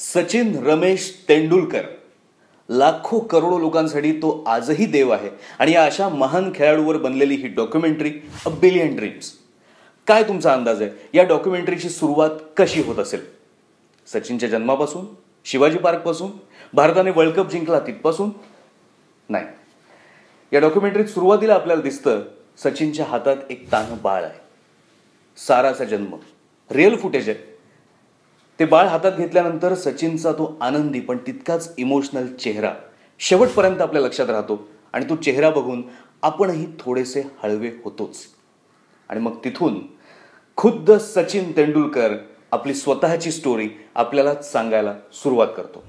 सचिन रमेश तेंडुलकर लाखो करोडो लोकांसाठी तो आजही देव आहे आणि या अशा महान खेळाडूवर बनलेली ही डॉक्युमेंटरी अ बिलियन ड्रीम्स. काय तुमचा अंदाज आहे या डॉक्युमेंटरीची सुरुवात कशी होत असेल? सचिनच्या जन्मापासून, शिवाजी पार्कपासून, भारताने वर्ल्ड कप जिंकला तिथपासून? नाही. या डॉक्युमेंटरीत सुरुवातीला आपल्याला दिसतं सचिनच्या हातात एक तान्हं बाळ आहे. साराचा जन्म रिअल फुटेज आहे. ते बाळ हातात घेतल्यानंतर सचिनचा तो आनंदी पण तितकाच इमोशनल चेहरा शेवटपर्यंत आपल्या लक्षात राहतो आणि तो चेहरा बघून आपणही थोडेसे हळवे होतोच. आणि मग तिथून खुद्द सचिन तेंडुलकर आपली स्वतःची स्टोरी आपल्याला सांगायला सुरुवात करतो.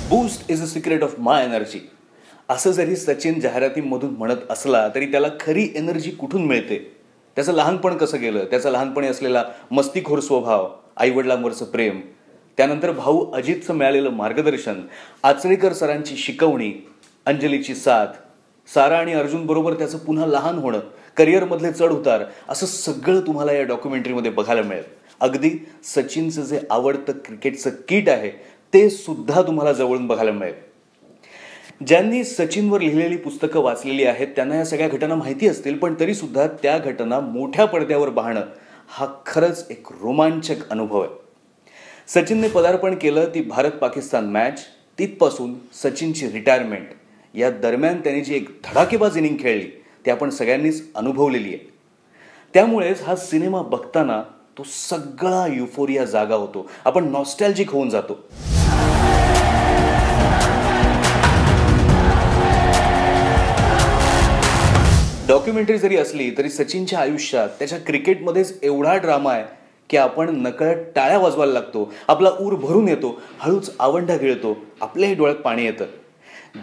Boost is a secret of my energy असं जरी सचिन जाहिरातीमधून म्हणत असला तरी त्याला खरी एनर्जी कुठून मिळते? त्याचं लहानपण कसं गेलं, त्याचा लहानपणी असलेला मस्तीखोर स्वभाव, आईवडिलांवरचं प्रेम, त्यानंतर भाऊ अजितचं मिळालेलं मार्गदर्शन, आचरेकर सरांची शिकवणी, अंजलीची साथ, सारा आणि अर्जुन बरोबर त्याचं पुन्हा लहान होणं, करिअरमधले चढ उतार, असं सगळं तुम्हाला या डॉक्युमेंटरीमध्ये बघायला मिळेल. अगदी सचिनचं जे आवडतं क्रिकेटचं किट आहे ते सुद्धा तुम्हाला जवळून बघायला मिळेल. ज्यांनी सचिनवर लिहिलेली पुस्तकं वाचलेली आहेत त्यांना या सगळ्या घटना माहिती असतील, पण तरी सुद्धा त्या घटना मोठ्या पडद्यावर पाहणं हा खरंच एक रोमांचक अनुभव आहे. सचिनने पदार्पण केलं ती भारत पाकिस्तान मॅच, तिथपासून सचिनची रिटायरमेंट, या दरम्यान त्यांनी जी एक धडाकेबाज इनिंग खेळली ती आपण सगळ्यांनीच अनुभवलेली आहे. त्यामुळेच हा सिनेमा बघताना तो सगळा युफोरिया जागा होतो, आपण नॉस्टॅल्जिक होऊन जातो. डॉक्युमेंटरी जरी असली तरी सचिनच्या आयुष्यात, त्याच्या क्रिकेटमध्येच एवढा ड्रामा आहे की आपण नकळत टाळ्या वाजवायला लागतो, आपला ऊर भरून येतो, हळूच आवंढा गिळतो, आपल्याही डोळ्यात पाणी येतं.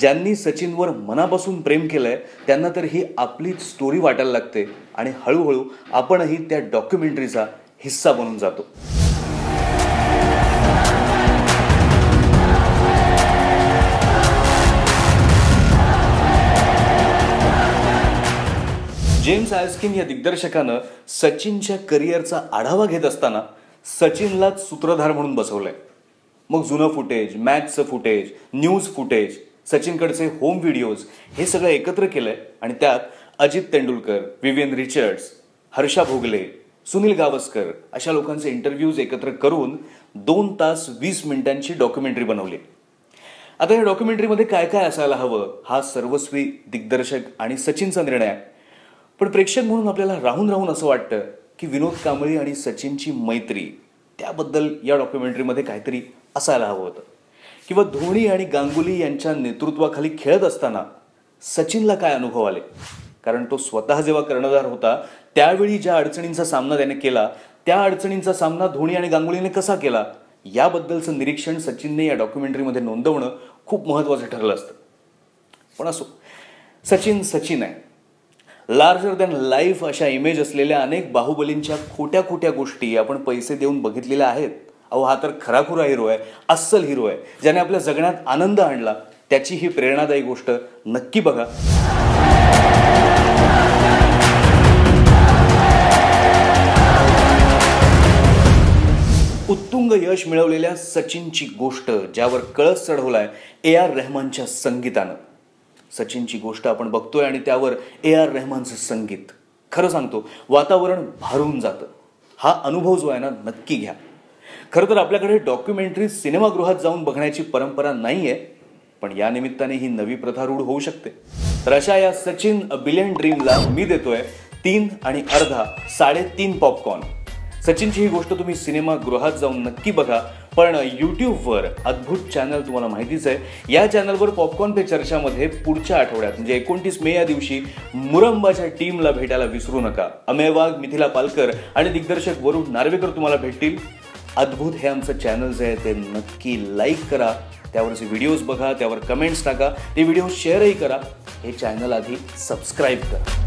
ज्यांनी सचिनवर मनापासून प्रेम केलंय त्यांना तर ही आपलीच स्टोरी वाटायला लागते आणि हळूहळू आपणही त्या डॉक्युमेंटरीचा हिस्सा बनून जातो. जेम्स आयस्किन या दिग्दर्शकानं सचिनच्या करिअरचा आढावा घेत असताना सचिनलाच सूत्रधार म्हणून बसवलंय. मग जुनं फुटेज, मॅचचं फुटेज, न्यूज फुटेज, सचिनकडचे होम व्हिडिओज हे सगळं एकत्र केलंय आणि त्यात अजित तेंडुलकर, विवियन रिचर्ड्स, हर्षा भोगले, सुनील गावस्कर अशा लोकांचे इंटरव्ह्यूज एकत्र करून 2 तास 20 मिनिटांची डॉक्युमेंटरी बनवली. आता या डॉक्युमेंटरीमध्ये काय काय असायला हवं हा सर्वस्वी दिग्दर्शक आणि सचिनचा निर्णय आहे. पण प्रेक्षक म्हणून आपल्याला राहून राहून असं वाटतं की विनोद कांबळी आणि सचिनची मैत्री, त्याबद्दल या डॉक्युमेंटरीमध्ये काहीतरी असायला हवं होतं. किंवा धोनी आणि गांगुली यांच्या नेतृत्वाखाली खेळत असताना सचिनला काय अनुभव आले, कारण तो स्वतः जेव्हा कर्णधार होता त्यावेळी ज्या अडचणींचा सामना त्याने केला त्या अडचणींचा सामना धोनी आणि गांगुलीने कसा केला याबद्दलचं निरीक्षण सचिनने या डॉक्युमेंटरीमध्ये नोंदवणं खूप महत्त्वाचं ठरलं असतं. पण असो, सचिन सचिन आहे. लार्जर दॅन लाईफ अशा इमेज असलेल्या अनेक बाहुबलींच्या खोट्या खोट्या गोष्टी आपण पैसे देऊन बघितलेल्या आहेत. अहो, हा तर खराखुरा हिरो आहे, अस्सल हिरो आहे, ज्याने आपल्या जगण्यात आनंद आणला. त्याची ही प्रेरणादायी गोष्ट नक्की बघा. उत्तुंग यश मिळवलेल्या सचिनची गोष्ट, ज्यावर कळस चढवलाय AR रहमानच्या संगीतानं. सचिनची गोष्ट आपण बघतोय आणि त्यावर AR रहमानचं संगीत, खरं सांगतो वातावरण भारून जातं. हा अनुभव जो आहे ना नक्की घ्या. खरं तर आपल्याकडे डॉक्युमेंटरी सिनेमागृहात जाऊन बघण्याची परंपरा नाहीये, पण या निमित्ताने ही नवी प्रथा रूढ होऊ शकते. तर अशा या सचिन अ बिलियन ड्रीमला मी देतोय 3 आणि अर्धा 3.5 पॉपकॉर्न. सचिनची ही गोष्ट तुम्ही सिनेमागृहात जाऊन नक्की बघा. पण यूट्यूबवर अद्भुत चॅनल तुम्हाला माहितीच आहे, या चॅनलवर पॉपकॉर्न पे चर्चामध्ये पुढच्या आठवड्यात म्हणजे 29 मे या दिवशी मुरंबाच्या टीमला भेटायला विसरू नका. अमेय वाघ, मिथिला पालकर आणि दिग्दर्शक वरुण नार्वेकर तुम्हाला भेटतील. अद्भुत हे आमचं चॅनल जे आहे ते नक्की लाईक करा, त्यावरचे व्हिडिओज बघा, त्यावर कमेंट्स टाका, ते व्हिडिओ शेअरही करा. हे चॅनल आधी सबस्क्राईब करा.